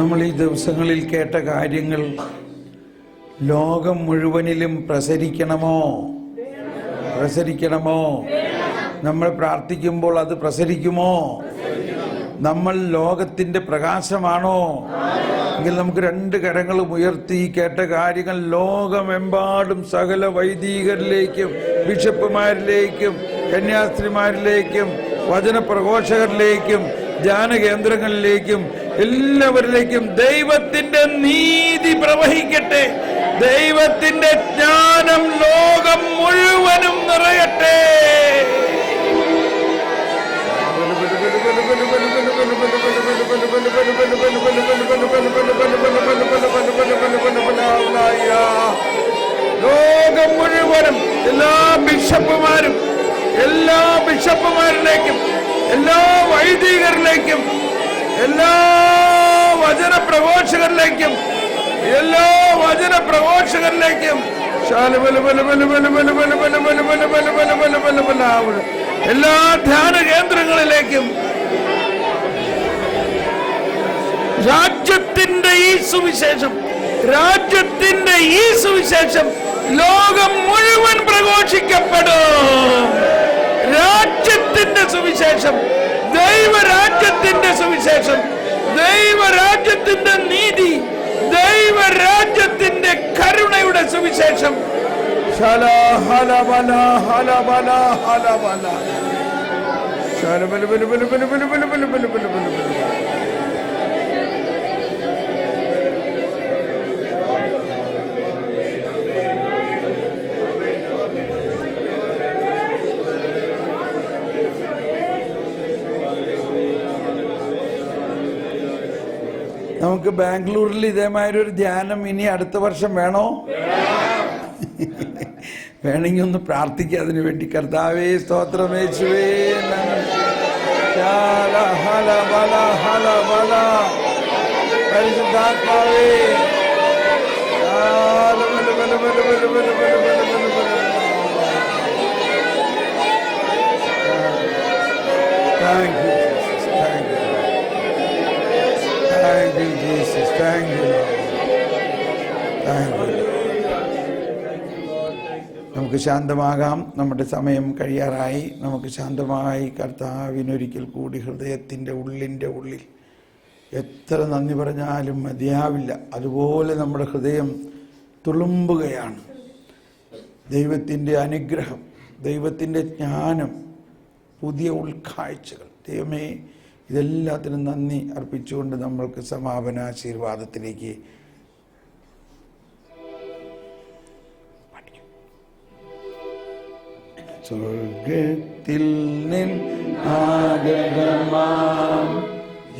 നമ്മൾ ഈ ദിവസങ്ങളിൽ കേട്ട കാര്യങ്ങൾ ലോകം മുഴുവനിലും പ്രസരിക്കണമോ? നമ്മൾ പ്രാർത്ഥിക്കുമ്പോൾ അത് പ്രസരിക്കുമോ? നമ്മൾ ലോകത്തിന്റെ പ്രകാശമാണോ? എങ്കിൽ നമുക്ക് രണ്ട് കരങ്ങളും ഉയർത്തി കേട്ട കാര്യങ്ങൾ ലോകമെമ്പാടും സകല വൈദികരിലേക്കും ബിഷപ്പുമാരിലേക്കും കന്യാസ്ത്രീമാരിലേക്കും വചനപ്രഘോഷകരിലേക്കും ധ്യാനകേന്ദ്രങ്ങളിലേക്കും എല്ലാവരിലേക്കും ദൈവത്തിന്റെ നീതി പ്രവഹിക്കട്ടെ. ദൈവത്തിന്റെ ജ്ഞാനം ലോകം മുഴുവനും നിറയട്ടെ. ലോകം മുഴുവനും എല്ലാ ബിഷപ്പുമാരിലേക്കും എല്ലാ വൈദികരിലേക്കും എല്ലാ വചനപ്രഘോഷകരിലേക്കും എല്ലാ ധ്യാന കേന്ദ്രങ്ങളിലേക്കും രാജ്യത്തിന്റെ ഈ സുവിശേഷം ലോകം മുഴുവൻ പ്രഘോഷിക്കപ്പെടും. രാജ്യത്തിന്റെ സുവിശേഷം, ദൈവരാജ്യത്തിന്റെ സുവിശേഷം, ദൈവരാജ്യത്തിന്റെ നീതി, ദൈവരാജ്യത്തിന്റെ കരുണയുടെ സുവിശേഷം. നമുക്ക് ബാംഗ്ലൂരിൽ ഇതേമാതിരി ഒരു ധ്യാനം ഇനി അടുത്ത വർഷം വേണോ? വേണമെങ്കിൽ ഒന്ന് പ്രാർത്ഥിക്കുക അതിനു വേണ്ടി. കർത്താവേ സ്തോത്രം, യേശുവേ പരിശുദ്ധാത്മാവേ thank you. Thank you, Jesus. Thank you, Lord. Thank you. നമുക്ക് ശാന്തമാകാം. നമ്മുടെ സമയം കഴിയാറായി. നമുക്ക് ശാന്തമായി കർത്താവിനൊരിക്കൽ കൂടി ഹൃദയത്തിൻ്റെ ഉള്ളിൽ എത്ര നന്ദി പറഞ്ഞാലും മതിയാവില്ല. അതുപോലെ നമ്മുടെ ഹൃദയം തുളുമ്പുകയാണ്. ദൈവത്തിൻ്റെ അനുഗ്രഹം, ദൈവത്തിൻ്റെ ജ്ഞാനം, പുതിയ ഉൾക്കാഴ്ചകൾ. ദൈവമേ, ഇതെല്ലാത്തിനും നന്ദി അർപ്പിച്ചുകൊണ്ട് നമ്മൾക്ക് സമാപനാശീർവാദത്തിലേക്ക് സ്വർഗത്തിൽ നിന്നാഗതമാം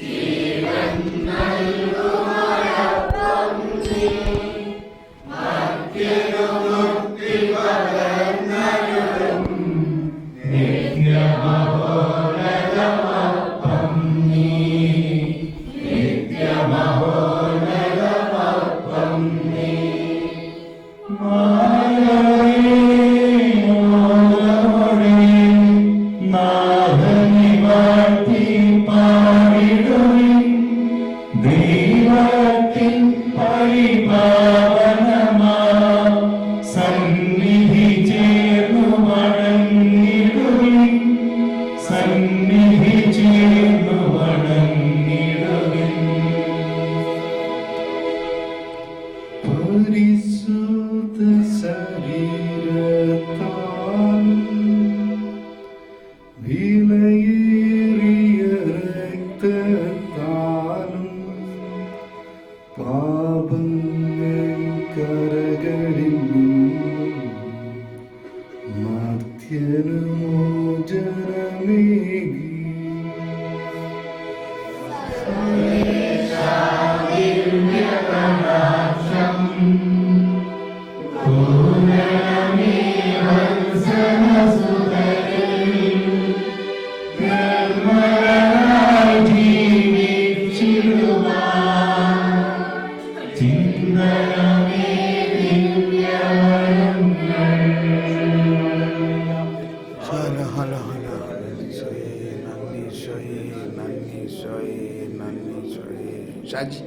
ജീവൻ നൽകുമഴപ്പം നീ മർത്യനുമുക്തി പകർന്നരുളും നിത്യമഹോന്നതമപ്പം നീ നിത്യമഹോന്നതമപ്പം നീ ഷാജി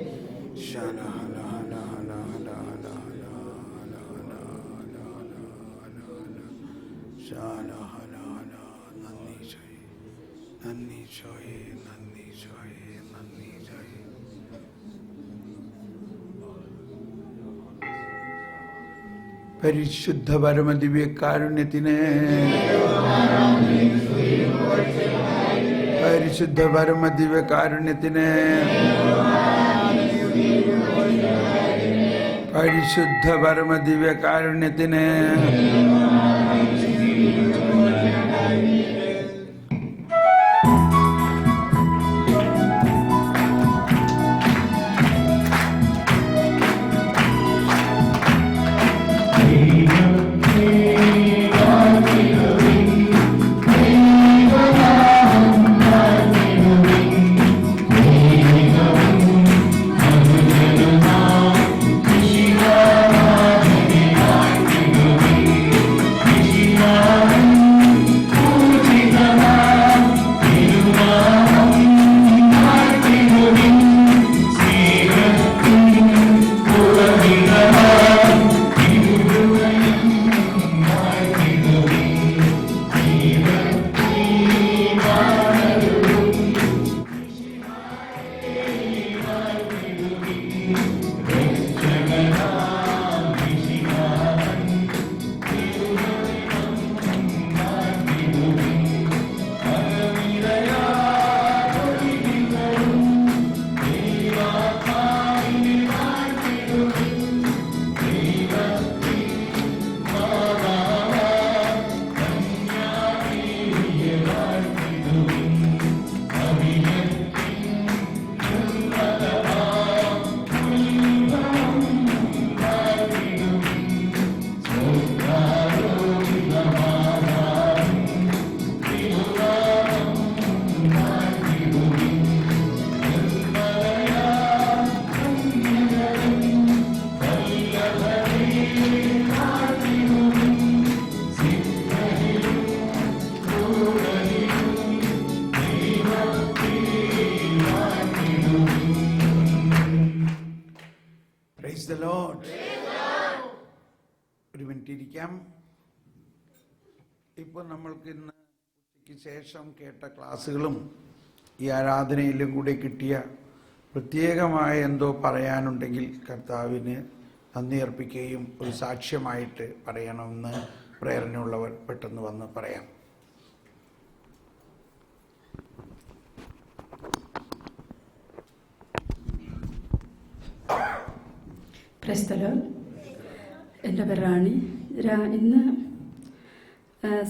പരിശുദ്ധ പരമദിവ്യകാരുണ്യത്തിന്, പരിശുദ്ധ പരമദിവ്യകാരുണ്യത്തിന്, പരിശുദ്ധ പരമദിവ്യകാരുണ്യത്തിന്. ഒരു മിനിറ്റ് ഇരിക്കാം. ഇപ്പോൾ നമ്മൾക്ക് ഇന്ന് ഉച്ചയ്ക്ക് ശേഷം കേട്ട ക്ലാസ്സുകളും ഈ ആരാധനയിലും കൂടെ കിട്ടിയ പ്രത്യേകമായ എന്തോ പറയാനുണ്ടെങ്കിൽ കർത്താവിന് നന്ദി അർപ്പിക്കുകയും ഒരു സാക്ഷ്യമായിട്ട് പറയണമെന്ന് പ്രേരണയുള്ളവർ പെട്ടെന്ന് വന്ന് പറയാം. പ്രസ്തലം, എൻ്റെ പേര് റാണി. ഇന്ന്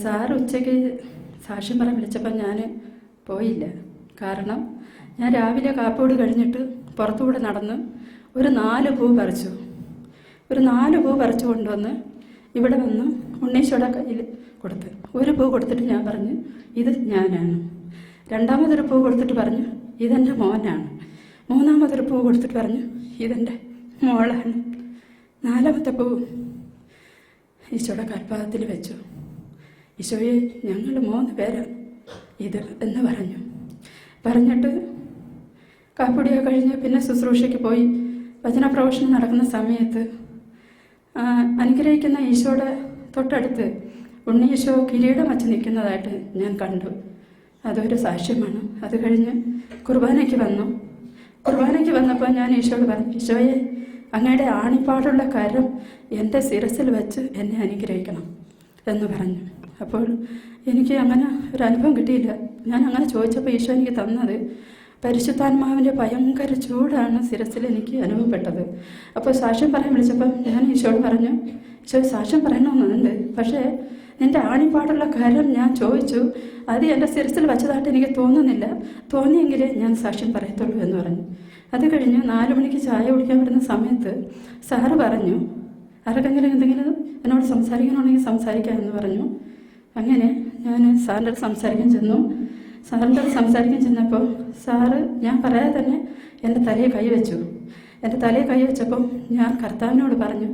സാറ് ഉച്ചയ്ക്ക് സാക്ഷ്യം പറയാൻ വിളിച്ചപ്പോൾ ഞാൻ പോയില്ല. കാരണം ഞാൻ രാവിലെ കാപ്പോട് കഴിഞ്ഞിട്ട് പുറത്തുകൂടെ നടന്ന് ഒരു 4 പൂ പറിച്ചു. ഒരു 4 പൂ പറിച്ചു കൊണ്ടുവന്ന് ഇവിടെ വന്ന് ഉണ്ണീശോയുടെ കയ്യിൽ കൊടുത്ത് ഒരു പൂ കൊടുത്തിട്ട് ഞാൻ പറഞ്ഞു ഇത് ഞാനാണ്. രണ്ടാമതൊരു പൂ കൊടുത്തിട്ട് പറഞ്ഞു ഇതെൻ്റെ മോനാണ്. മൂന്നാമതൊരു പൂ കൊടുത്തിട്ട് പറഞ്ഞു ഇതെൻ്റെ മോളാണ്. 4ാമത്തെ പൂ ഈശോയുടെ കാൽപാദത്തിൽ വെച്ചു. ഈശോയെ ഞങ്ങൾ 3 പേരാണ് ഇത് എന്ന് പറഞ്ഞിട്ട് കാപ്പുടിയൊക്കെ കഴിഞ്ഞ് പിന്നെ ശുശ്രൂഷയ്ക്ക് പോയി വചന പ്രഭാഷണം നടക്കുന്ന സമയത്ത് അനുഗ്രഹിക്കുന്ന ഈശോയുടെ തൊട്ടടുത്ത് ഉണ്ണീശോ കിരീടം വച്ച് നിൽക്കുന്നതായിട്ട് ഞാൻ കണ്ടു. അതൊരു സാക്ഷ്യമാണ്. അത് കഴിഞ്ഞ് കുർബാനയ്ക്ക് വന്നപ്പോൾ ഞാൻ ഈശോയോട് പറഞ്ഞു, ഈശോയെ അങ്ങയുടെ ആണിപ്പാടുള്ള കരം എൻ്റെ ശിരസിൽ വെച്ച് എന്നെ അനുഗ്രഹിക്കണം എന്ന് പറഞ്ഞു. അപ്പോൾ എനിക്ക് അങ്ങനെ ഒരു അനുഭവം കിട്ടിയില്ല. ഞാൻ അങ്ങനെ ചോദിച്ചപ്പോൾ ഈശോ എനിക്ക് തന്നത് പരിശുദ്ധാത്മാവിൻ്റെ ഭയങ്കര ചൂടാണ് ശിരസിൽ എനിക്ക് അനുഭവപ്പെട്ടത്. അപ്പോൾ സാക്ഷ്യം പറയാൻ വിളിച്ചപ്പം ഞാൻ ഈശോയോട് പറഞ്ഞു, ഈശോ സാക്ഷ്യം പറയണമെന്നുണ്ട്, പക്ഷേ നിൻ്റെ ആണിപ്പാടുള്ള കരം ഞാൻ ചോദിച്ചു, അത് എൻ്റെ ശിരസിൽ വെച്ചതായിട്ട് എനിക്ക് തോന്നുന്നില്ല, തോന്നിയെങ്കിലേ ഞാൻ സാക്ഷ്യം പറയത്തുള്ളൂ എന്ന് പറഞ്ഞു. അത് കഴിഞ്ഞ് 4 മണിക്ക് ചായ കുടിക്കാൻ വരുന്ന സമയത്ത് സാറ് പറഞ്ഞു ആർക്കെങ്കിലും എന്തെങ്കിലും എന്നോട് സംസാരിക്കണമെങ്കിൽ സംസാരിക്കാമെന്ന് പറഞ്ഞു. അങ്ങനെ ഞാൻ സാറിൻ്റെ അടുത്ത് സംസാരിക്കാൻ ചെന്നപ്പോൾ സാറ് ഞാൻ പറയാതെ തന്നെ എൻ്റെ തലയിൽ കൈവച്ചു. എൻ്റെ തലയിൽ കൈവച്ചപ്പം ഞാൻ കർത്താവിനോട് പറഞ്ഞു,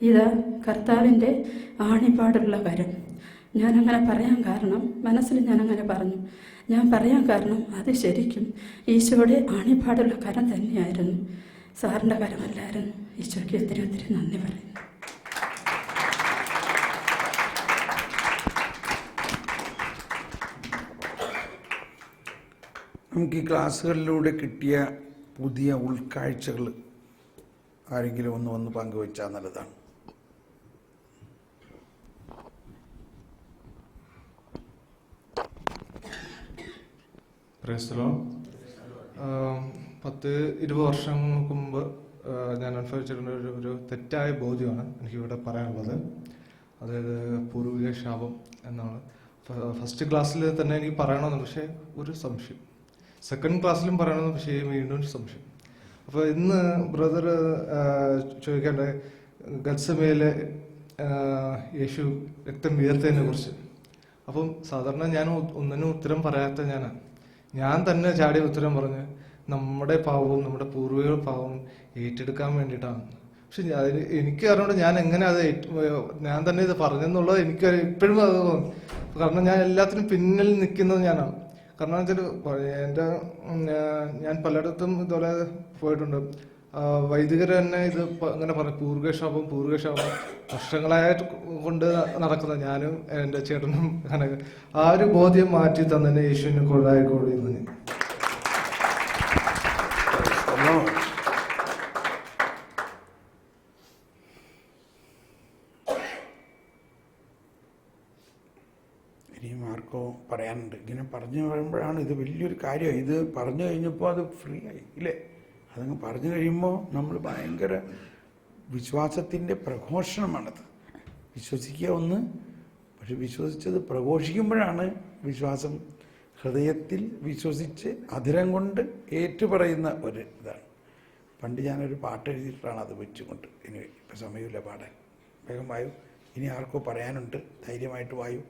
ഇതാ കർത്താവിൻ്റെ ആണിപ്പാടുള്ള കരം. ഞാനങ്ങനെ പറയാൻ കാരണം മനസ്സിൽ ഞാനങ്ങനെ പറഞ്ഞു. ഞാൻ പറയാൻ കാരണം അത് ശരിക്കും ഈശോയുടെ ആണിപ്പാടുള്ള കരം തന്നെയായിരുന്നു. സാറിൻ്റെ കരമല്ലായിരുന്നു. ഈശോയ്ക്ക് ഒത്തിരി ഒത്തിരി നന്ദി പറയുന്നു. നമുക്ക് ഈ ക്ലാസ്സുകളിലൂടെ കിട്ടിയ പുതിയ ഉൾക്കാഴ്ചകൾ ആരെങ്കിലും ഒന്ന് വന്ന് പങ്കുവെച്ചാൽ നല്ലതാണ്. പ്രേസ്തലോ 10-20 വർഷങ്ങൾക്ക് മുമ്പ് ഞാൻ അനുഭവിച്ചിട്ടുള്ള ഒരു തെറ്റായ ബോധ്യമാണ് എനിക്കിവിടെ പറയാനുള്ളത്. അതായത് പൂർവിക ശാപം എന്നാണ്. ഫസ്റ്റ് ക്ലാസ്സിൽ തന്നെ എനിക്ക് പറയണമെന്ന്, പക്ഷേ ഒരു സംശയം. സെക്കൻഡ് ക്ലാസ്സിലും പറയണമെന്ന്, പക്ഷേ വീണ്ടും ഒരു സംശയം. അപ്പോൾ ഇന്ന് ബ്രദർ ചോദിക്കേണ്ട ഗത്സമേലെ യേശു രക്തം വീഴ്ത്തതിനെ കുറിച്ച്. അപ്പം സാധാരണ ഞാൻ ഒന്നിനും ഉത്തരം പറയാത്ത ഞാൻ തന്നെ ചാടി ഉത്തരം പറഞ്ഞ് നമ്മുടെ പാവവും നമ്മുടെ പൂർവികളുടെ പാവവും ഏറ്റെടുക്കാൻ വേണ്ടിയിട്ടാണ്. പക്ഷെ എനിക്ക് അറിഞ്ഞോണ്ട് ഞാൻ എങ്ങനെ അത് ഞാൻ തന്നെ ഇത് പറഞ്ഞെന്നുള്ളത് എനിക്ക് ഇപ്പോഴും അത് തോന്നി. കാരണം ഞാൻ എല്ലാത്തിനും പിന്നിൽ നിൽക്കുന്നത് ഞാനാണ്. കാരണം വെച്ചാൽ ഞാൻ പലയിടത്തും ഇതുപോലെ പോയിട്ടുണ്ട്. വൈദികർ തന്നെ ഇത് അങ്ങനെ പറഞ്ഞു, പൂർവികശാപം വർഷങ്ങളായിട്ട് കൊണ്ട് നടക്കുന്ന ഞാനും എൻ്റെ ചേട്ടനും അങ്ങനെ ആ ഒരു ബോധ്യം മാറ്റി തന്നെ യേശുവിനെ കൊള്ളായിക്കോളിന്ന്. ഇനിയും ആർക്കോ പറയാനുണ്ട്. ഇങ്ങനെ പറഞ്ഞു വരുമ്പോഴാണ് ഇത് വലിയൊരു കാര്യമായി. ഇത് പറഞ്ഞു കഴിഞ്ഞപ്പോൾ അത് ഫ്രീ ആയി ഇല്ലേ? അതങ്ങ് പറഞ്ഞു കഴിയുമ്പോൾ നമ്മൾ ഭയങ്കര വിശ്വാസത്തിൻ്റെ പ്രഘോഷണമാണത്. വിശ്വസിക്കുക ഒന്ന്, പക്ഷെ വിശ്വസിച്ചത് പ്രഘോഷിക്കുമ്പോഴാണ് വിശ്വാസം ഹൃദയത്തിൽ വിശ്വസിച്ച് അധരം കൊണ്ട് ഏറ്റുപറയുന്ന ഒരു ഇതാണ്. പണ്ട് ഞാനൊരു പാട്ട് എഴുതിയിട്ടാണ് അത് വെച്ചുകൊണ്ട്. ഇനി ഇപ്പം സമയമില്ല പാടാൻ. വേഗം വായു. ഇനി ആർക്കോ പറയാനുണ്ട്, ധൈര്യമായിട്ട് വായു.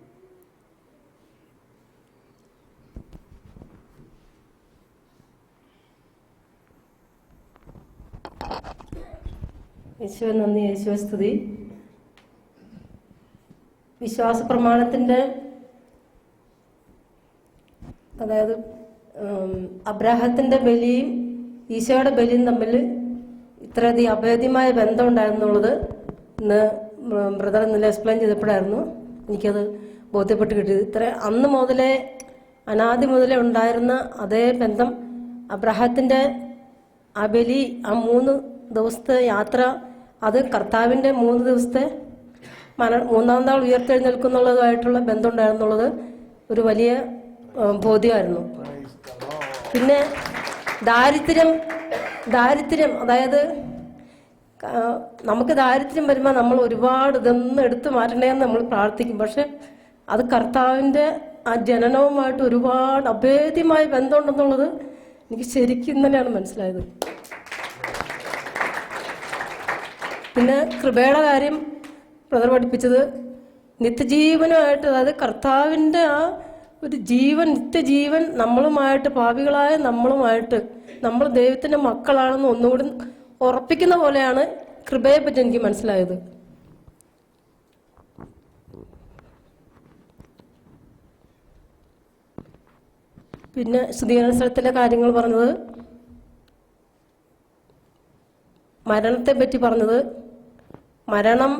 യേശുവെ നന്ദി, യേശുവെ സ്തുതി. വിശ്വാസ പ്രമാണത്തിൻ്റെ, അതായത് അബ്രാഹത്തിൻ്റെ ബലിയും ഈശോയുടെ ബലിയും തമ്മിൽ ഇത്രയധികം അഭേദ്യമായ ബന്ധം ഉണ്ടായിരുന്നുള്ളത് ഇന്ന് ബ്രദർ ഇന്നലെ എക്സ്പ്ലെയിൻ ചെയ്തപ്പോഴായിരുന്നു എനിക്കത് ബോധ്യപ്പെട്ട് കിട്ടിയത്. അന്ന് മുതലേ, അനാദി മുതലേ ഉണ്ടായിരുന്ന അതേ ബന്ധം അബ്രാഹത്തിൻ്റെ ആ ബലി, ആ 3 ദിവസത്തെ യാത്ര, അത് കർത്താവിൻ്റെ 3 ദിവസത്തെ 3-ാം നാൾ ഉയർത്തെഴുന്നേൽക്കുന്നുള്ളതുമായിട്ടുള്ള ബന്ധം ഉണ്ടായിരുന്നുള്ളത് ഒരു വലിയ ബോധ്യമായിരുന്നു. പിന്നെ ദാരിദ്ര്യം, അതായത് നമുക്ക് ദാരിദ്ര്യം വരുമ്പോൾ നമ്മൾ ഒരുപാട് ഇതൊന്നും എടുത്തു മാറ്റണേന്ന് നമ്മൾ പ്രാർത്ഥിക്കും. പക്ഷെ അത് കർത്താവിൻ്റെ ആ ജനനവുമായിട്ട് ഒരുപാട് അഭേദ്യമായ ബന്ധമുണ്ടെന്നുള്ളത് എനിക്ക് ശരിക്കും തന്നെയാണ് മനസ്സിലായത്. പിന്നെ കൃപയുടെ കാര്യം ബ്രദർ പഠിപ്പിച്ചത് നിത്യജീവനുമായിട്ട്, അതായത് കർത്താവിൻ്റെ ആ ഒരു ജീവൻ, നിത്യജീവൻ നമ്മളുമായിട്ട്, പാപികളായ നമ്മളുമായിട്ട്, നമ്മൾ ദൈവത്തിൻ്റെ മക്കളാണെന്ന് ഒന്നുകൂടി ഉറപ്പിക്കുന്ന പോലെയാണ് കൃപയെ പറ്റി എനിക്ക് മനസ്സിലായത്. പിന്നെ ശുദ്ധീകരണ സ്ഥലത്തിലെ കാര്യങ്ങൾ പറഞ്ഞത്, മരണത്തെ പറ്റി പറഞ്ഞത്, മരണം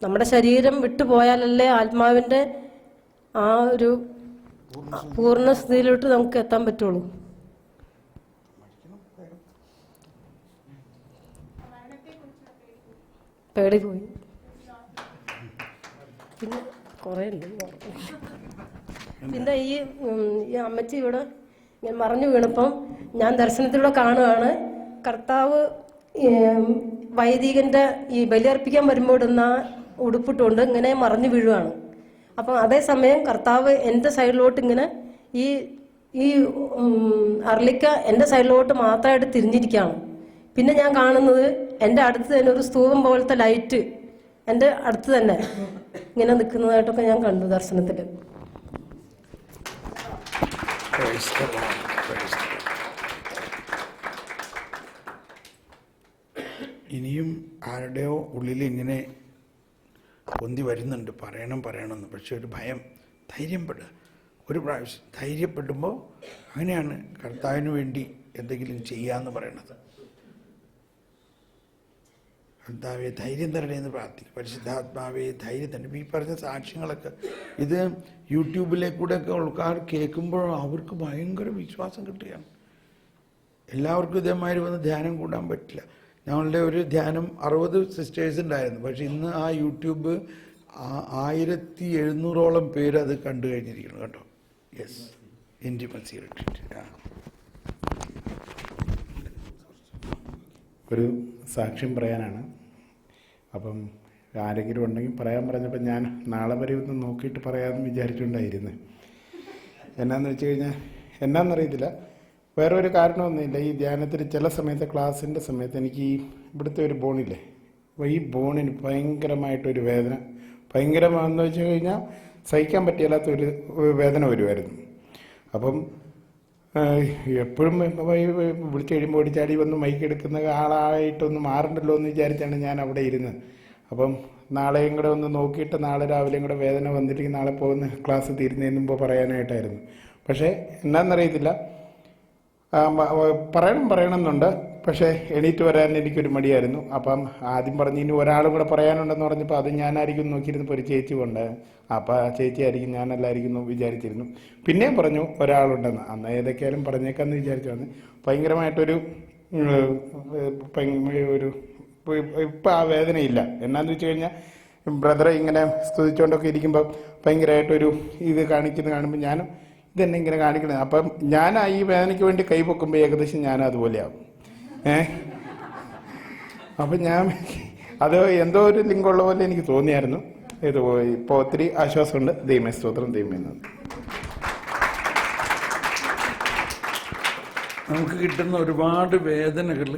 നമ്മുടെ ശരീരം വിട്ടുപോയാലല്ലേ ആത്മാവിൻ്റെ ആ ഒരു പൂർണ്ണസ്ഥിതിയിലോട്ട് നമുക്ക് എത്താൻ പറ്റുള്ളൂ. പേടി പോയി. പിന്നെ കുറേ ഉണ്ട്. പിന്നെ ഈ അമ്മച്ചി ഇവിടെ ഞാൻ മറഞ്ഞു വീണപ്പം ഞാൻ ദർശനത്തിലൂടെ കാണുകയാണ്, കർത്താവ് വൈദികന്റെ ഈ ബലിയർപ്പിക്കാൻ വരുമ്പോൾ ഇടുന്ന ഉടുപ്പിട്ടുകൊണ്ട് ഇങ്ങനെ മറഞ്ഞു വീഴുവാണ്. അപ്പം അതേസമയം കർത്താവ് എൻ്റെ സൈഡിലോട്ട് ഇങ്ങനെ ഈ അർലിക്ക എൻ്റെ സൈഡിലോട്ട് മാത്രമായിട്ട് തിരിഞ്ഞിരിക്കുകയാണ്. പിന്നെ ഞാൻ കാണുന്നത് എൻ്റെ അടുത്ത് തന്നെ ഒരു സ്തൂപം പോലത്തെ ലൈറ്റ് എൻ്റെ അടുത്ത് തന്നെ ഇങ്ങനെ നിൽക്കുന്നതായിട്ടൊക്കെ ഞാൻ കണ്ടു ദർശനത്തിൽ. ഇനിയും ആരുടെയോ ഉള്ളിൽ ഇങ്ങനെ പൊന്തി വരുന്നുണ്ട്, പറയണമെന്ന്. പക്ഷെ ഒരു ഭയം. ധൈര്യപ്പെടുക. ഒരു പ്രാവശ്യം ധൈര്യപ്പെടുമ്പോൾ അങ്ങനെയാണ് കർത്താവിന് വേണ്ടി എന്തെങ്കിലും ചെയ്യാമെന്ന് പറയണത്. കർത്താവെ ധൈര്യം തരണേ എന്ന് പ്രാർത്ഥിക്കും. പരിശുദ്ധാത്മാവെ ധൈര്യം തന്നെ. ഈ പറഞ്ഞ സാക്ഷ്യങ്ങളൊക്കെ ഇത് യൂട്യൂബിലേക്കൂടെയൊക്കെ ആൾക്കാർ കേൾക്കുമ്പോൾ അവർക്ക് ഭയങ്കര വിശ്വാസം കിട്ടുകയാണ്. എല്ലാവർക്കും ഇതേമാതിരി വന്ന് ധ്യാനം കൂടാൻ പറ്റില്ല. ഞങ്ങളുടെ ഒരു ധ്യാനം 60 സിസ്റ്റേഴ്സ് ഉണ്ടായിരുന്നു. പക്ഷെ ഇന്ന് ആ യൂട്യൂബ് 1700ഓളം പേര് അത് കണ്ടു കഴിഞ്ഞിരിക്കണം കേട്ടോ. Yes, intimacy retreat. ഒരു സാക്ഷ്യം പറയാനാണ്. അപ്പം ആരെങ്കിലും ഉണ്ടെങ്കിൽ പറയാൻ പറഞ്ഞപ്പോൾ ഞാൻ നാളെ വരെ ഒന്ന് നോക്കിയിട്ട് പറയാമെന്ന് വിചാരിച്ചുകൊണ്ടായിരുന്നു. എന്നാന്ന് വെച്ച് കഴിഞ്ഞാൽ എന്നാന്നറിയത്തില്ല, വേറെ ഒരു കാരണമൊന്നുമില്ല. ഈ ധ്യാനത്തിൽ ചില സമയത്ത് ക്ലാസ്സിൻ്റെ സമയത്ത് എനിക്ക് ഈ ഇവിടുത്തെ ഒരു ബോണില്ലേ, അപ്പോൾ ഈ ബോണിന് ഭയങ്കരമായിട്ടൊരു വേദന, ഭയങ്കരമാണെന്ന് വെച്ച് കഴിഞ്ഞാൽ സഹിക്കാൻ പറ്റില്ലാത്തൊരു വേദന വരുമായിരുന്നു. അപ്പം എപ്പോഴും വിളിച്ചു കഴിയുമ്പോൾ ഓടിച്ചാടി വന്ന് മൈക്കെടുക്കുന്ന ആളായിട്ടൊന്ന് മാറണ്ടല്ലോ എന്ന് വിചാരിച്ചാണ് ഞാൻ അവിടെ ഇരുന്നത്. അപ്പം നാളെയും കൂടെ ഒന്ന് നോക്കിയിട്ട് നാളെ രാവിലെയും കൂടെ വേദന വന്നിട്ട് നാളെ പോകുന്ന ക്ലാസ് തീരുന്നതിന് മുമ്പ് പറയാനായിട്ടായിരുന്നു. പക്ഷേ എന്നാന്നറിയത്തില്ല, പറയണമെന്നുണ്ട്. പക്ഷേ എണീറ്റ് വരാൻ എനിക്കൊരു മടിയായിരുന്നു. അപ്പം ആദ്യം പറഞ്ഞ് ഇനി ഒരാളും കൂടെ പറയാനുണ്ടെന്ന് പറഞ്ഞപ്പോൾ അത് ഞാനായിരിക്കും നോക്കിയിരുന്നപ്പോൾ ഒരു ചേച്ചി കൊണ്ട്, അപ്പം ആ ചേച്ചി ആയിരിക്കും ഞാനല്ലായിരിക്കും വിചാരിച്ചിരുന്നു. പിന്നെയും പറഞ്ഞു ഒരാളുണ്ടെന്ന്. അന്ന് ഏതൊക്കെയാലും പറഞ്ഞേക്കാന്ന് വിചാരിച്ചു വന്ന് ഭയങ്കരമായിട്ടൊരു ഇപ്പം ആ വേദനയില്ല. എന്നാന്ന് വെച്ച് കഴിഞ്ഞാൽ ബ്രദറെ ഇങ്ങനെ സ്തുതിച്ചുകൊണ്ടൊക്കെ ഇരിക്കുമ്പോൾ ഭയങ്കരമായിട്ടൊരു ഇത് കാണുമ്പോൾ ഞാനും ഇതെന്നെ ഇങ്ങനെ കാണിക്കണത്. അപ്പം ഞാൻ ഈ വേദനയ്ക്ക് വേണ്ടി കൈ പൊക്കുമ്പോൾ ഏകദേശം ഞാൻ അതുപോലെയാവും. അപ്പം ഞാൻ അത് എന്തോ ഒരു ലിങ്കുള്ള പോലെ എനിക്ക് തോന്നിയായിരുന്നു. ഇത് ഇപ്പോൾ ഒത്തിരി ആശ്വാസമുണ്ട്. ദൈവമേ സ്തോത്രം, ദൈവമേ നന്ദി. നമുക്ക് കിട്ടുന്ന ഒരുപാട് വേദനകൾ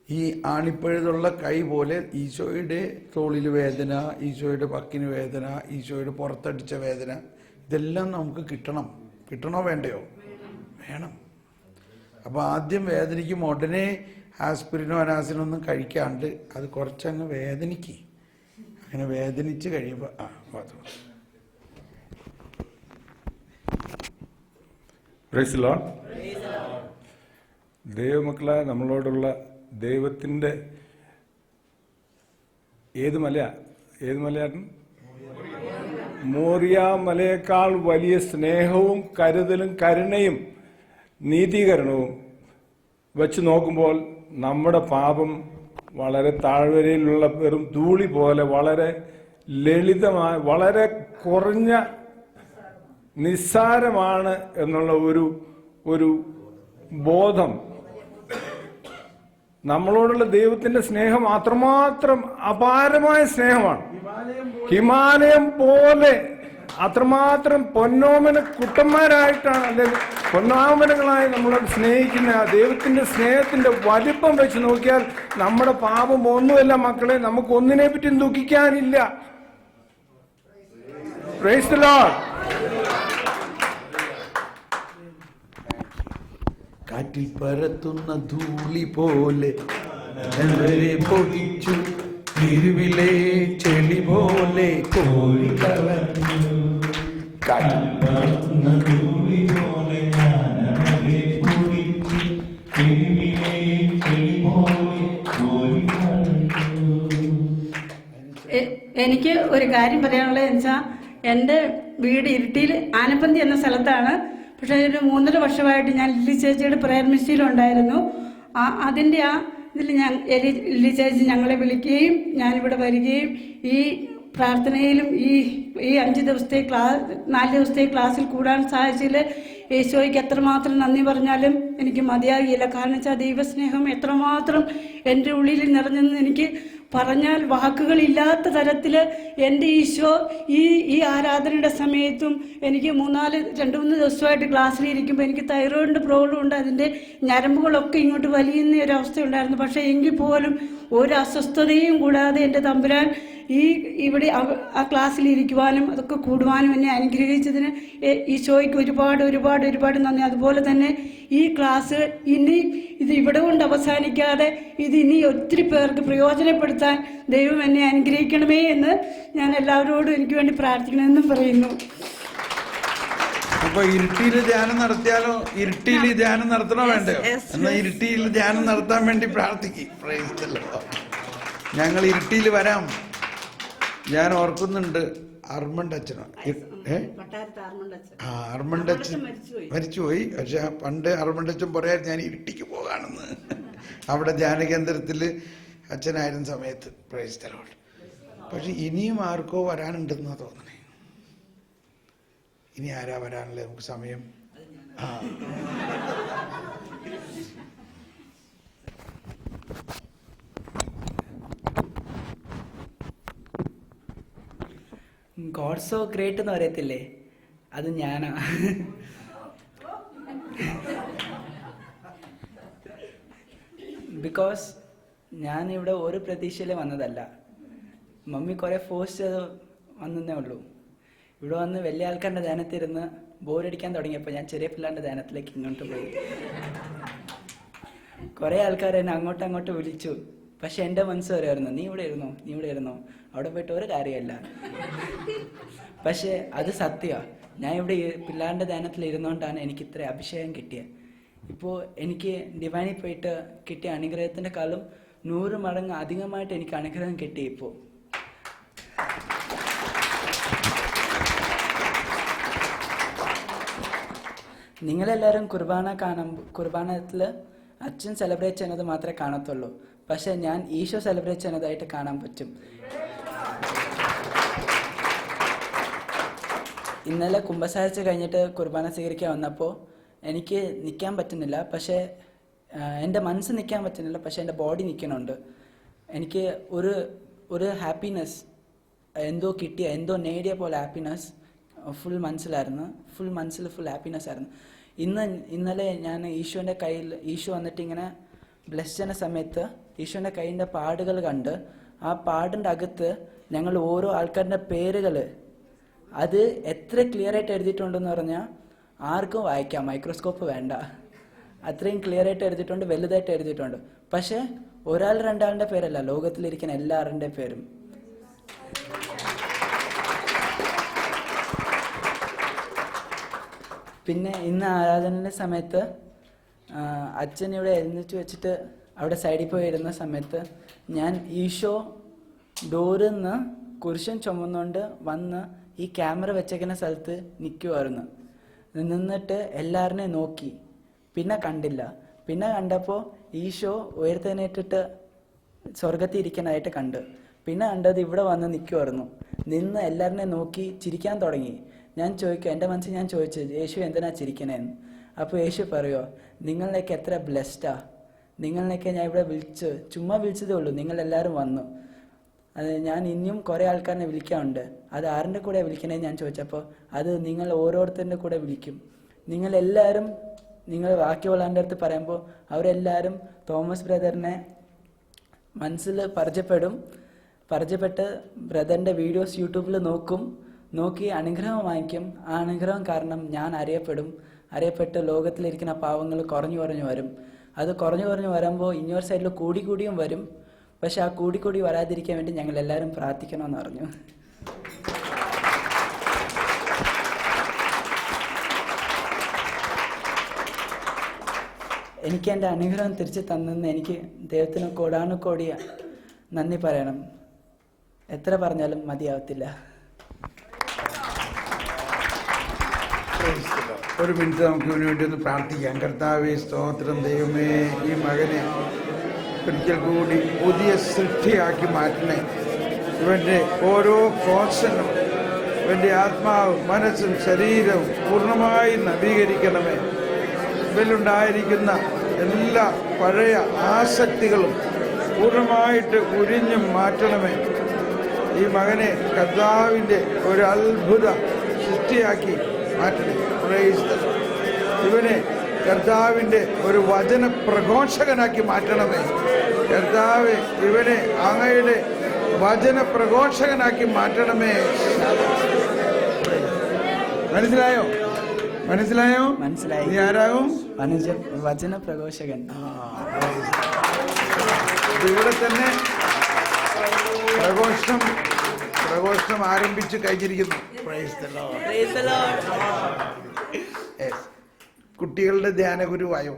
ഈ ആണിപ്പഴുതുള്ള കൈ പോലെ ഈശോയുടെ തോളിൽ വേദന, ഈശോയുടെ പക്കിന് വേദന, ഈശോയുടെ പുറത്തടിച്ച വേദന, ഇതെല്ലാം നമുക്ക് കിട്ടണോ വേണ്ടയോ? വേണം. അപ്പോൾ ആദ്യം വേദനിക്കും, ഉടനെ ആസ്പിരിനോ അനാസിനോ ഒന്നും കഴിക്കാണ്ട് അത് കുറച്ചങ്ങ് വേദനിക്ക്. അങ്ങനെ വേദനിച്ച് കഴിയുമ്പോൾ പ്രൈസ് ദി ലോർഡ്. ദൈവമക്കളെ, നമ്മളോടുള്ള ദൈവത്തിൻ്റെ ഏത് മലയായിരുന്നു? മോറിയ മലയേക്കാൾ വലിയ സ്നേഹവും കരുതലും കരുണയും നീതീകരണവും വെച്ച് നോക്കുമ്പോൾ നമ്മുടെ പാപം വളരെ താഴ്വരയിലുള്ള വെറും ധൂളി പോലെ വളരെ ലളിതമായ, വളരെ കുറഞ്ഞ നിസ്സാരമാണ് എന്നുള്ള ഒരു ബോധം, നമ്മളോടുള്ള ദൈവത്തിന്റെ സ്നേഹം അത്രമാത്രം അപാരമായ സ്നേഹമാണ്. ഹിമാലയം പോലെ അത്രമാത്രം പൊന്നോമന കുട്ടന്മാരായിട്ടാണ്, അല്ലെങ്കിൽ പൊന്നോമനകളായി നമ്മളെ സ്നേഹിക്കുന്ന ആ ദൈവത്തിന്റെ സ്നേഹത്തിന്റെ വലിപ്പം വെച്ച് നോക്കിയാൽ നമ്മുടെ പാപം ഒന്നുമല്ല മക്കളെ. നമുക്ക് ഒന്നിനെ പറ്റിയും ദുഃഖിക്കാനില്ല. Praise the Lord. കാറ്റിൽ പറത്തുന്ന ധൂളി പോലെ പൊടിച്ചു, തിരുവിലെ ചെളി പോലെ കോഴി കളഞ്ഞു. കാറ്റിൽ പറത്തുന്ന ധൂളി പോലെ എനിക്ക് ഒരു കാര്യം പറയാനുള്ളത് വെച്ചാൽ, എൻ്റെ വീട് ഇരിട്ടിയിൽ ആനപ്പന്തി എന്ന സ്ഥലത്താണ്. പക്ഷേ ഒരു 3.5 വർഷമായിട്ട് ഞാൻ ലില്ലി ചേച്ചിയുടെ പ്രയർ മിനിസ്ട്രിയിലുണ്ടായിരുന്നു. അതിൻ്റെ ഇതിൽ ലില്ലി ചേച്ചി ഞങ്ങളെ വിളിക്കുകയും ഞാനിവിടെ വരികയും ഈ പ്രാർത്ഥനയിലും ഈ 4 ദിവസത്തെ ക്ലാസ്സിൽ കൂടാൻ സാധിച്ചതിൽ യേശോയ്ക്ക് എത്രമാത്രം നന്ദി പറഞ്ഞാലും എനിക്ക് മതിയാകില്ല. കാരണം വെച്ചാൽ ദൈവസ്നേഹം എത്രമാത്രം എൻ്റെ ഉള്ളിൽ നിറഞ്ഞെന്ന് എനിക്ക് പറഞ്ഞാൽ വാക്കുകളില്ലാത്ത തരത്തിൽ എൻ്റെ ഈശോ ഈ ആരാധനയുടെ സമയത്തും എനിക്ക് 2-3 ദിവസമായിട്ട് ക്ലാസ്സിലിരിക്കുമ്പോൾ എനിക്ക് തൈറോയിഡിൻ്റെ പ്രോബ്ലം ഉണ്ട്. അതിൻ്റെ ഞരമ്പുകളൊക്കെ ഇങ്ങോട്ട് വലിയുന്ന ഒരവസ്ഥ ഉണ്ടായിരുന്നു. പക്ഷേ എങ്കിൽ പോലും ഒരു അസ്വസ്ഥതയും കൂടാതെ എൻ്റെ തമ്പുരാൻ ഇവിടെ ആ ക്ലാസ്സിലിരിക്കുവാനും അതൊക്കെ കൂടുവാനും എന്നെ അനുഗ്രഹിച്ചതിന് ഈശോയ്ക്ക് ഒരുപാട് നന്ദി. അതുപോലെ തന്നെ ഈ ക്ലാസ് ഇത് ഇവിടെ കൊണ്ട് അവസാനിക്കാതെ ഇനി ഒത്തിരി പേർക്ക് പ്രയോജനപ്പെടുത്താൻ ദൈവം എന്നെ അനുഗ്രഹിക്കണമേ എന്ന് ഞാൻ എല്ലാവരോടും എനിക്ക് വേണ്ടി പ്രാർത്ഥിക്കണമെന്നും പറയുന്നു. അപ്പൊ ഇരുട്ടിയിൽ ധ്യാനം നടത്തിയാലോ? ഇരുട്ടിയിൽ ധ്യാനം നടത്തണോ വേണ്ടയോ? എന്നാൽ ഇരുട്ടിയിൽ ധ്യാനം നടത്താൻ വേണ്ടി പ്രാർത്ഥിക്കും. Praise the Lord. ഞങ്ങൾ ഇരുട്ടിയിൽ വരാം. ഞാൻ ഓർക്കുന്നുണ്ട് അർമണ്ട് അച്ഛനോ അർമണ്ട് അച്ഛൻ മരിച്ചുപോയി. പക്ഷെ പണ്ട് അർമണ്ട് അച്ഛൻ പറയാൻ ഞാൻ ഇരുട്ടിക്ക് പോകാണെന്ന്. അവിടെ ധ്യാനകേന്ദ്രത്തിൽ അച്ഛനായിരുന്ന സമയത്ത്. Praise the Lord. പക്ഷെ ഇനിയും ആർക്കോ വരാനുണ്ടെന്നാ തോന്നണേ. ഇനി ആരാ വരാനല്ലേ നമുക്ക് സമയം? ഗോഡ് സോ ഗ്രേറ്റ് എന്ന് പറയത്തില്ലേ, അത് ഞാനാ. ബിക്കോസ് ഞാൻ ഇവിടെ ഒരു പ്രതീക്ഷയിൽ വന്നതല്ല. മമ്മി കുറേ ഫോഴ്സ് ചെയ്ത് വന്നതേ ഉള്ളൂ. ഇവിടെ വന്ന് വലിയ ആൾക്കാരുടെ ധ്യാനത്തിരുന്ന് ബോറടിക്കാൻ തുടങ്ങിയപ്പോൾ ഞാൻ ചെറിയ പിള്ളേരുടെ ധ്യാനത്തിലേക്ക് ഇങ്ങോട്ട് പോയി. കുറേ ആൾക്കാർ എന്നെ അങ്ങോട്ട് വിളിച്ചു. പക്ഷെ എൻ്റെ മനസ്സ് പറയുമായിരുന്നു, നീ ഇവിടെ ഇരുന്നോ, അവിടെ പോയിട്ട് ഒരു കാര്യമല്ല. പക്ഷേ അത് സത്യമാണ്. ഞാൻ ഇവിടെ പിള്ളേരുടെ ധ്യാനത്തിൽ ഇരുന്നുകൊണ്ടാണ് എനിക്ക് ഇത്ര അഭിഷേകം കിട്ടിയത്. ഇപ്പോൾ എനിക്ക് ഡിവൈനിൽ പോയിട്ട് കിട്ടിയ അനുഗ്രഹത്തിൻ്റെ കാലം 100 മടങ്ങ് അധികമായിട്ട് എനിക്ക് അനുഗ്രഹം കിട്ടി. ഇപ്പോൾ നിങ്ങളെല്ലാവരും കുർബാനത്തിൽ അച്ഛൻ സെലിബ്രേറ്റ് ചെയ്യുന്നത് മാത്രമേ കാണത്തുള്ളൂ. പക്ഷെ ഞാൻ ഈശോ സെലിബ്രേറ്റ് ചെയ്യുന്നതായിട്ട് കാണാൻ പറ്റും. ഇന്നലെ കുമ്പസാരിച്ച് കഴിഞ്ഞിട്ട് കുർബാന സ്വീകരിക്കാൻ വന്നപ്പോൾ എനിക്ക് നിൽക്കാൻ പറ്റുന്നില്ല. പക്ഷേ എൻ്റെ മനസ്സ് നിൽക്കാൻ പറ്റുന്നില്ല, പക്ഷേ എൻ്റെ ബോഡി നിൽക്കുന്നുണ്ട്. എനിക്ക് ഒരു ഹാപ്പിനെസ്, എന്തോ കിട്ടിയ, എന്തോ നേടിയ പോലെ ഹാപ്പിനെസ് ഫുൾ മനസ്സിലായിരുന്നു. ഫുൾ ഹാപ്പിനെസ് ആയിരുന്നു. ഇന്നലെ ഞാൻ ഈശോൻ്റെ കയ്യിൽ, ഈശോ വന്നിട്ട് ഇങ്ങനെ ബ്ലെസ് ചെയ്യുന്ന സമയത്ത് ഈശോൻ്റെ കൈയിൻ്റെ പാടുകൾ കണ്ട്, ആ പാടിൻ്റെ അകത്ത് ഞങ്ങൾ ഓരോ ആൾക്കാരുടെ പേരുകൾ അത് എത്ര ക്ലിയർ ആയിട്ട് എഴുതിയിട്ടുണ്ടെന്ന് പറഞ്ഞാൽ ആർക്കും വായിക്കാം, മൈക്രോസ്കോപ്പ് വേണ്ട. അത്രയും ക്ലിയർ ആയിട്ട് എഴുതിയിട്ടുണ്ട്, വലുതായിട്ട് എഴുതിയിട്ടുണ്ട്. പക്ഷേ ഒരാൾ രണ്ടാളുടെ പേരല്ല, ലോകത്തിലിരിക്കുന്ന എല്ലാവരുടെ പേരും. പിന്നെ ഇന്ന് ആരാധനയുടെ സമയത്ത് അച്ഛൻ ഇവിടെ എഴുന്നേറ്റ് വെച്ചിട്ട് അവിടെ സൈഡിൽ പോയി ഇരുന്ന സമയത്ത് ഞാൻ ഈശോ ഡോറിൽ നിന്ന് കുരിശൻ ചുമന്നുകൊണ്ട് വന്ന് ഈ ക്യാമറ വെച്ചേക്കുന്ന സ്ഥലത്ത് നിൽക്കുമായിരുന്നു. നിന്നിട്ട് എല്ലാവരെയും നോക്കി. പിന്നെ കണ്ടില്ല. പിന്നെ കണ്ടപ്പോൾ ഈശോ ഉയർത്തെഴുന്നേറ്റിട്ട് സ്വർഗത്തിൽ ഇരിക്കുന്നതായിട്ട് കണ്ട്. പിന്നെ കണ്ടത് ഇവിടെ വന്ന് നിൽക്കുമായിരുന്നു. നിന്ന് എല്ലാവരെയും നോക്കി ചിരിക്കാൻ തുടങ്ങി. ഞാൻ ചോദിക്കും, എൻ്റെ മനസ്സിൽ ഞാൻ ചോദിച്ചത്, യേശു എന്തിനാ ചിരിക്കണേന്ന്. അപ്പോൾ യേശു പറയുമോ, നിങ്ങളിലേക്ക് എത്ര ബ്ലെസ്ഡാ, നിങ്ങളിലേക്ക് ഞാൻ ഇവിടെ ചുമ്മാ വിളിച്ചതേ ഉള്ളൂ, നിങ്ങളെല്ലാവരും വന്നു. അത് ഞാൻ ഇനിയും കുറേ ആൾക്കാരെ വിളിക്കാറുണ്ട്. അത് ആരുടെ കൂടെ വിളിക്കണേന്ന് ഞാൻ ചോദിച്ചപ്പോൾ അത് നിങ്ങൾ ഓരോരുത്തരുടെ കൂടെ വിളിക്കും. നിങ്ങളെല്ലാവരും നിങ്ങൾ ബാക്കിയുള്ളവരുടെ അടുത്ത് പറയുമ്പോൾ അവരെല്ലാവരും തോമസ് ബ്രദറിനെ മനസ്സിൽ പരിചയപ്പെട്ട് ബ്രദറിൻ്റെ വീഡിയോസ് യൂട്യൂബിൽ നോക്കി അനുഗ്രഹം വാങ്ങിക്കും. ആ അനുഗ്രഹം കാരണം ഞാൻ അറിയപ്പെട്ട് ലോകത്തിലിരിക്കുന്ന പാവങ്ങൾ കുറഞ്ഞു വരും. അത് കുറഞ്ഞു വരുമ്പോൾ ഇനിയൊരു സൈഡിൽ കൂടിയും വരും. പക്ഷെ ആ കൂടി വരാതിരിക്കാൻ വേണ്ടി ഞങ്ങൾ എല്ലാവരും പ്രാർത്ഥിക്കണമെന്ന് പറഞ്ഞു. എനിക്ക് എൻ്റെ അനുഗ്രഹം തിരിച്ച് തന്നെന്ന് എനിക്ക് ദൈവത്തിന് കോടാനുകോടി നന്ദി പറയണം. എത്ര പറഞ്ഞാലും മതിയാവത്തില്ല. ഒരു മിനിറ്റ് നമുക്ക് ഇവന് വേണ്ടി ഒന്ന് പ്രാർത്ഥിക്കാം. കർത്താവേ സ്തോത്രം. ദൈവമേ, ഈ മകനെ ഒരിക്കൽ കൂടി പുതിയ സൃഷ്ടിയാക്കി മാറ്റണേ. ഇവൻ്റെ ഓരോ കോശങ്ങളും, ഇവൻ്റെ ആത്മാവും മനസ്സും ശരീരവും പൂർണ്ണമായി നവീകരിക്കണമേ. ഇവയിലുണ്ടായിരിക്കുന്ന എല്ലാ പഴയ ആസക്തികളും പൂർണ്ണമായിട്ട് ഉരിഞ്ഞും മാറ്റണമേ. ഈ മകനെ കർത്താവിൻ്റെ ഒരു അത്ഭുത സൃഷ്ടിയാക്കി മാറ്റണേ. ഇവനെ കർത്താവിൻ്റെ ഒരു വചന പ്രഘോഷകനാക്കി മാറ്റണമേ. കർത്താവ് ഇവനെ അങ്ങയുടെ വചന പ്രഘോഷകനാക്കി മാറ്റണമേ. മനസ്സിലായോ? നീ ആരാകും? വചന പ്രഘോഷകൻ. ഇവിടെ തന്നെ പ്രഘോഷണം ആരംഭിച്ച് കഴിഞ്ഞിരിക്കുന്നു. കുട്ടികളുടെ ധ്യാനഗുരുവായോ?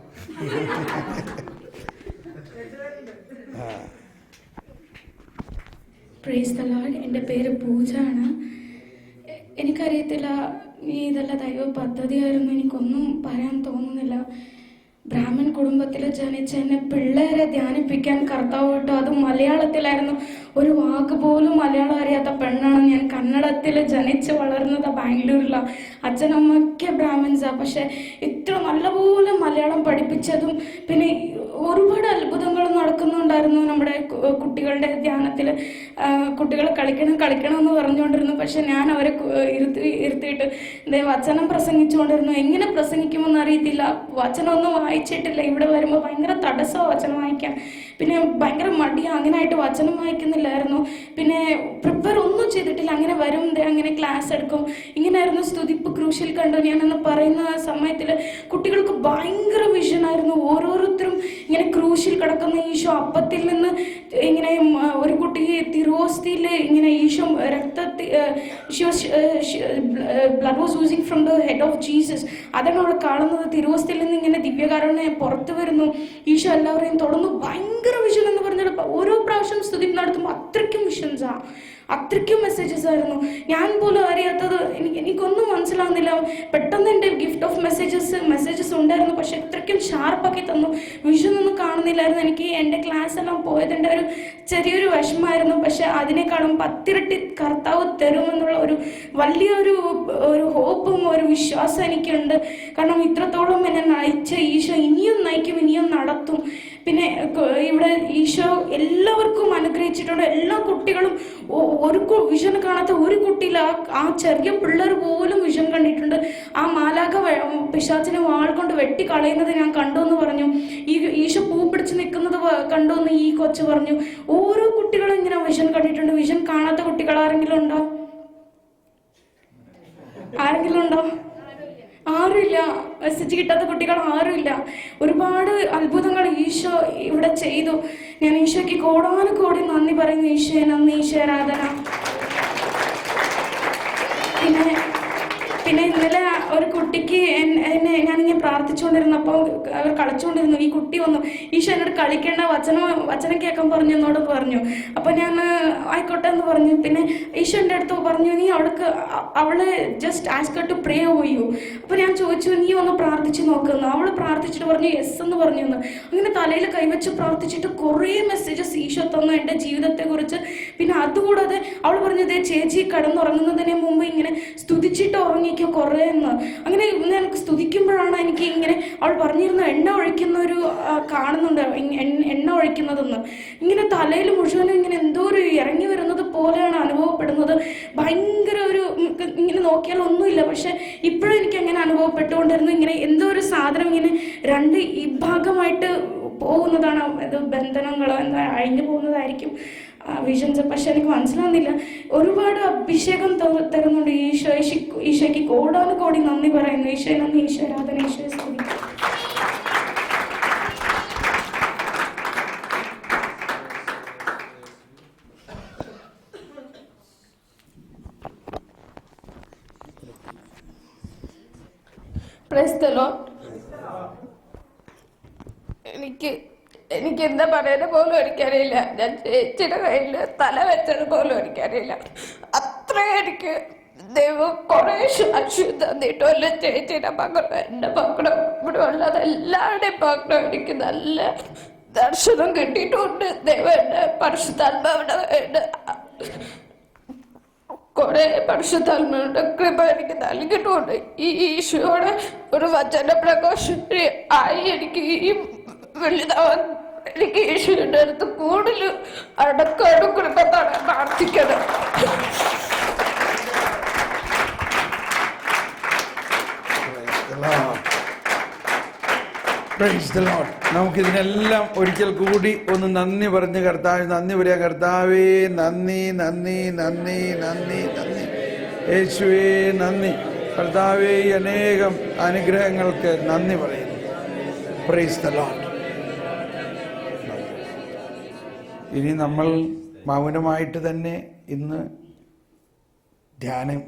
Praise the Lord. എൻ്റെ പേര് പൂജ ആണ്. എനിക്കറിയത്തില്ല ഇതെല്ലാം ദൈവ പദ്ധതിയായിരുന്നു, എനിക്കൊന്നും പറയാൻ തോന്നുന്നില്ല. ബ്രാഹ്മൺ കുടുംബത്തിൽ ജനിച്ച എന്നെ പിള്ളേരെ ധ്യാനിപ്പിക്കാൻ കർത്താവ് വിട്ടു. അത് മലയാളത്തിലായിരുന്നു. ഒരു വാക്ക് പോലും മലയാളം അറിയാത്ത പെണ്ണാണ് ഞാൻ. കന്നഡത്തിൽ ജനിച്ച് വളർന്നത് ബാംഗ്ലൂരിലാണ്. അച്ഛനമ്മയ്ക്ക് ബ്രാഹ്മിൻസാണ്. പക്ഷെ ഇത്ര നല്ലപോലെ മലയാളം പഠിപ്പിച്ചതും പിന്നെ ഒരുപാട് അത്ഭുതങ്ങൾ നടക്കുന്നുണ്ടായിരുന്നു നമ്മുടെ കുട്ടികളുടെ ധ്യാനത്തിൽ. കുട്ടികൾ കളിക്കണം എന്ന് പറഞ്ഞുകൊണ്ടിരുന്നു. പക്ഷെ ഞാൻ അവരെ ഇരുത്തിയിട്ട് വചനം പ്രസംഗിച്ചുകൊണ്ടിരുന്നു. എങ്ങനെ പ്രസംഗിക്കുമെന്ന് അറിയത്തില്ല. വചനമൊന്നും വായിച്ചിട്ടില്ല. ഇവിടെ വരുമ്പോൾ ഭയങ്കര തടസ്സമാണ് വചനം വായിക്കാൻ. പിന്നെ ഭയങ്കര മടിയാണ്. അങ്ങനെയായിട്ട് വചനം വായിക്കുന്നില്ലായിരുന്നു. പിന്നെ പ്രിപ്പയർ ഒന്നും ചെയ്തിട്ടില്ല. അങ്ങനെ വരും, അങ്ങനെ ക്ലാസ് എടുക്കും. ഇങ്ങനെയായിരുന്നു. സ്തുതിപ്പ് ക്രൂശിൽ കണ്ടു ഞാനെന്ന് പറയുന്ന സമയത്തിൽ കുട്ടികൾക്ക് ഭയങ്കര വിഷനായിരുന്നു. ഓരോരുത്തരും ഇങ്ങനെ ക്രൂശിൽ കിടക്കുന്ന ഈശോ അപ്പത്തിൽ നിന്ന് ഇങ്ങനെ ഒരു കുട്ടിക്ക് തിരുവോസ്തിയിൽ ഇങ്ങനെ ഈശോ blood was using from the head of Jesus. അതാണ് അവിടെ കാണുന്നത്. തിരുവോസ്തിയിൽ നിന്ന് ഇങ്ങനെ ദിവ്യകാരുണ്യം പുറത്തു വരുന്നു. ഈശോ എല്ലാവരെയും തുടർന്ന് ഭയങ്കര വിഷൻ എന്ന് പറഞ്ഞാൽ ഓരോ പ്രാവശ്യം സ്തുതി നടത്തുമ്പോൾ അത്രയ്ക്കും വിഷൻസാണ്, അത്രയ്ക്കും മെസ്സേജസ് ആയിരുന്നു. ഞാൻ പോലും അറിയാത്തത് എനിക്കൊന്നും മനസ്സിലാവുന്നില്ല. പെട്ടെന്ന് എൻ്റെ ഗിഫ്റ്റ് ഓഫ് മെസ്സേജസ് ഉണ്ടായിരുന്നു. പക്ഷെ ഇത്രയ്ക്കും ഷാർപ്പാക്കി തന്നു. വിഷനൊന്നും കാണുന്നില്ലായിരുന്നു. എനിക്ക് എൻ്റെ ക്ലാസ് എല്ലാം പോയതിൻ്റെ ഒരു ചെറിയൊരു വിഷമമായിരുന്നു. പക്ഷെ അതിനേക്കാളും 10 ഇരട്ടി കർത്താവ് തരുമെന്നുള്ള ഒരു വലിയൊരു ഹോപ്പും ഒരു വിശ്വാസം എനിക്കുണ്ട്. കാരണം ഇത്രത്തോളം എന്നെ നയിച്ച ഈശോ ഇനിയും നയിക്കും, ഇനിയും നടത്തും. പിന്നെ ഇവിടെ ഈശോ എല്ലാവർക്കും അനുഗ്രഹിച്ചിട്ടുണ്ട്. എല്ലാ കുട്ടികളും ഒരു വിഷൻ കാണാത്ത ഒരു കുട്ടിയില്ല. ആ ചെറിയ പിള്ളേർ പോലും വിഷൻ കണ്ടിട്ടുണ്ട്. ആ മാലാഖ പിശാചിനെ വാൾ കൊണ്ട് വെട്ടി കളയുന്നത് ഞാൻ കണ്ടു എന്ന് പറഞ്ഞു. ഈശോ പൂ പിടിച്ച് നിൽക്കുന്നത് കണ്ടു എന്ന് ഈ കൊച്ചു പറഞ്ഞു. ഓരോ കുട്ടികളും ഇങ്ങനെ വിഷൻ കണ്ടിട്ടുണ്ട്. വിഷൻ കാണാത്ത കുട്ടികൾ ആരെങ്കിലും ഉണ്ടോ? ആരുമില്ല. മെസ്സേജ് കിട്ടാത്ത കുട്ടികൾ ആരുമില്ല. ഒരുപാട് അത്ഭുതങ്ങൾ ഈശോ ഇവിടെ ചെയ്തു. ഞാൻ ഈശോയ്ക്ക് കോടാനുകോടി നന്ദി പറയുന്നു. ഈശോയെ നന്ദി, ഈശോ ആരാധന. പിന്നെ ഇന്നലെ ഒരു കുട്ടിക്ക് ഞാനിങ്ങനെ പ്രാർത്ഥിച്ചുകൊണ്ടിരുന്നപ്പോൾ അവർ കളിച്ചുകൊണ്ടിരുന്നു. ഈ കുട്ടി വന്നു. ഈശോ എന്നോട് കളിക്കേണ്ട, വചനം കേൾക്കാൻ പറഞ്ഞു എന്നോട് പറഞ്ഞു. അപ്പോൾ ഞാൻ ആയിക്കോട്ടെ എന്ന് പറഞ്ഞു. പിന്നെ ഈശോ എൻ്റെ അടുത്ത് പറഞ്ഞു, നീ അവളെ just ask her to pray over you. അപ്പോൾ ഞാൻ ചോദിച്ചു, നീ ഒന്ന് പ്രാർത്ഥിച്ച് നോക്കുന്നു. അവൾ പ്രാർത്ഥിച്ചിട്ട് പറഞ്ഞു യെസ് എന്ന് പറഞ്ഞു എന്ന്. അങ്ങനെ തലയിൽ കൈവച്ച് പ്രാർത്ഥിച്ചിട്ട് കുറേ മെസ്സേജസ് ഈശോ തന്നു എൻ്റെ ജീവിതത്തെക്കുറിച്ച്. പിന്നെ അതുകൂടാതെ അവൾ പറഞ്ഞത്, ചേച്ചി കിടന്നുറങ്ങുന്നതിന് മുമ്പ് ഇങ്ങനെ സ്തുതിച്ചിട്ട് ഉറങ്ങിക്കോ കുറേ എന്ന്. അങ്ങനെ എനിക്ക് സ്തുതിക്കുമ്പോഴാണ് എനിക്ക് ഇങ്ങനെ അവൾ പറഞ്ഞിരുന്ന എണ്ണ ഒഴിക്കുന്ന ഒരു കാണുന്നുണ്ട്, എണ്ണ ഒഴിക്കുന്നതെന്ന്. ഇങ്ങനെ തലയിൽ മുഴുവനും ഇങ്ങനെ എന്തോ ഒരു ഇറങ്ങി വരുന്നത് പോലെയാണ് അനുഭവപ്പെടുന്നത്. ഭയങ്കര ഒരു ഇങ്ങനെ നോക്കിയാൽ ഒന്നുമില്ല. പക്ഷെ ഇപ്പോഴും എനിക്ക് അങ്ങനെ അനുഭവപ്പെട്ടുകൊണ്ടിരുന്നു. ഇങ്ങനെ എന്തോ ഒരു സാധനം ഇങ്ങനെ രണ്ട് ഭാഗമായിട്ട് പോകുന്നതാണ്. ഇത് ബന്ധനങ്ങളോ എന്താ അഴിഞ്ഞു പോകുന്നതായിരിക്കും വിഷൻസ്. പക്ഷെ എനിക്ക് മനസ്സിലാവുന്നില്ല. ഒരുപാട് അഭിഷേകം തരുന്നുണ്ട് ഈശോയ്ക്ക് കോടാനുകോടി നന്ദി പറയുന്നു. ഈശോ നന്ദി, ഈശോ ആരാധന, ഈശോ സ്തുതി. Praise the Lord. എനിക്ക് എന്താ പറയുന്നത് പോലും എനിക്കറിയില്ല. ഞാൻ ചേച്ചിയുടെ കയ്യിൽ തല വെച്ചത് പോലും എനിക്കറിയില്ല. അത്ര എനിക്ക് ദൈവം കുറേ സാക്ഷി തന്നിട്ടും അല്ല. ചേച്ചിയുടെ മക്കളും എൻ്റെ മക്കളും ഇവിടെ ഉള്ളത് എല്ലാവരുടെയും മക്കളും എനിക്ക് നല്ല ദർശനം കിട്ടിയിട്ടുണ്ട്. ദൈവം എൻ്റെ പരിശുദ്ധാത്മാവിന്റെ കുറെ പരിശുദ്ധാത്മാവിന്റെ കൃപ എനിക്ക് നൽകിയിട്ടുണ്ട്. ഈ ഈശോയുടെ ഒരു വചന പ്രകാശം ആയി എനിക്ക് ഈ വലുതാവാൻ എനിക്ക് ഈശോയുടെ അടുത്ത് കൂടുതൽ അടക്കാനും കൃപത്താണ് പ്രാർത്ഥിക്കണം. Praise the Lord. നമുക്കിതിനെല്ലാം ഒരിക്കൽ കൂടി ഒന്ന് നന്ദി പറഞ്ഞ് നന്ദി പറയാം. കർത്താവേ നന്ദി, നന്ദി, നന്ദി, നന്ദി, നന്ദി. യേശുവേ നന്ദി. കർത്താവേ അനേകം അനുഗ്രഹങ്ങൾക്ക് നന്ദി പറയുന്നു. Praise the Lord. ഇനി നമ്മൾ മൗനമായിട്ട് തന്നെ ഇന്ന് ധ്യാനം